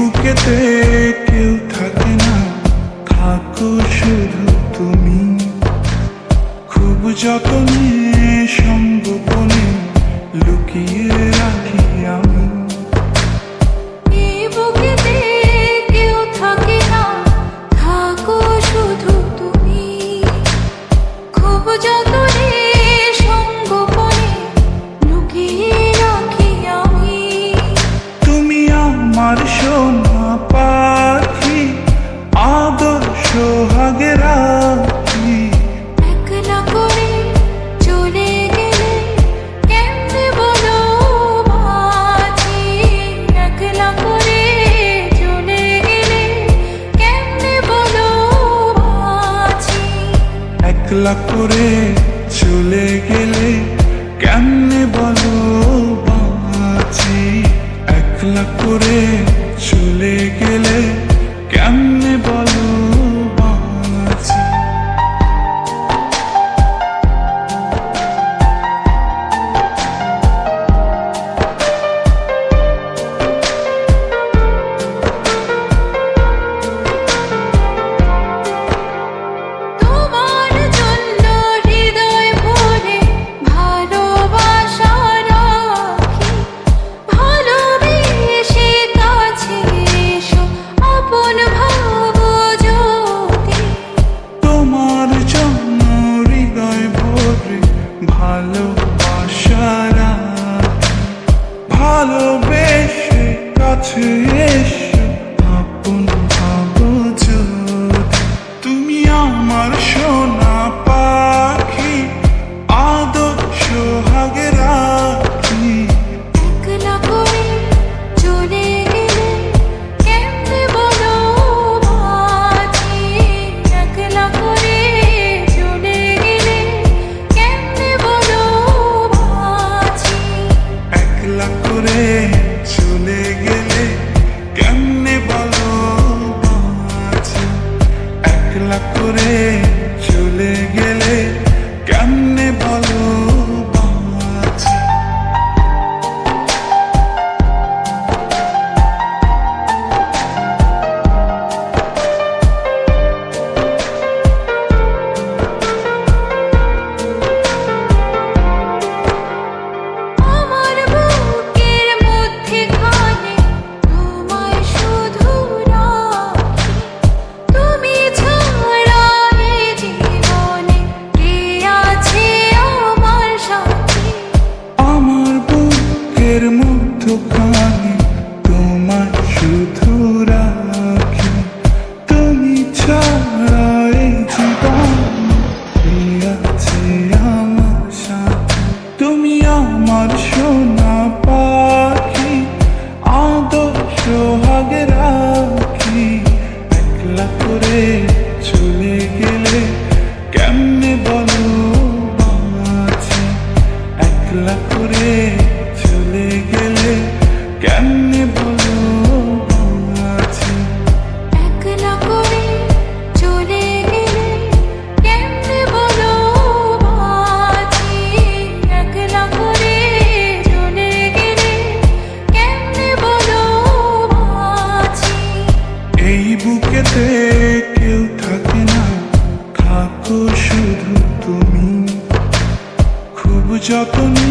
বুকেতে কেউ থাকে না, থাকো শুধু তুমি। খুব যতনে সংগোপনে লুকিয়ে রাখি আমি। বুকেতে কেউ থাকে না, থাকো শুধু তুমি। খুব যতনে সংগোপনে লুকিয়ে রাখি আমি। তুমি আমার সোনা পাখি, আদর সোহাগে রাখি। একলা করে চলে গেলে কেমনে বলো বাঁচি। একলা করে চলে গেলে কেমনে বলো বাঁচি। একলা করে চলে গেলে কেমনে বলো বাঁচি। একলা করে চলে গেলে কেমনে বলো বাঁচি। তোমার জন্য হৃদয় ভরে ভালোবাসা রাখি। ভালোবেসে কাছে এসো, আপন ভাবো যদি। তোমার জন্য হৃদয় ভরে ভালোবাসা রাখি। ভালোবেসে কাছে এসো, আপন ভাবো যদি। তুমি আমার সোনা পাখি, আদর সোহাগে রাখি। একলা করে চলে গেলে কেমনে বলো বাঁচি। একলা করে চলে গেলে কেমনে বলো বাঁচি। একলা করে চলে গেলে কেমনে বলো বাঁচি। একলা করে চলে গেলে কেমনে বলো বাঁচি। আমার বুকের মধ্যে খানে তোমায় শুধু রাখি। তুমি ছাড়া এই জীবনে কে আছে আমার সাথী। আমার বুকের মধ্যখানে তোমার শুধু রাখি। তুমি ছাড়া এই জীবনে কে আছে আমার সাথে। তুমি আমার সোনা পাখি, আদর সোহাগে রাখি। একলা করে চলে গেলে কেমনে বলো বাঁচি। একলা করে চলে গেলে কেমনে বলো বাঁচি। একলা করে চলে গেলে কেমনে বলো বাঁচি। একলা করে চলে গেলে কেমনে বলো বাঁচি। এই বুকেতে কেউ থাকে না, থাকো শুধু তুমি। খুব যতনে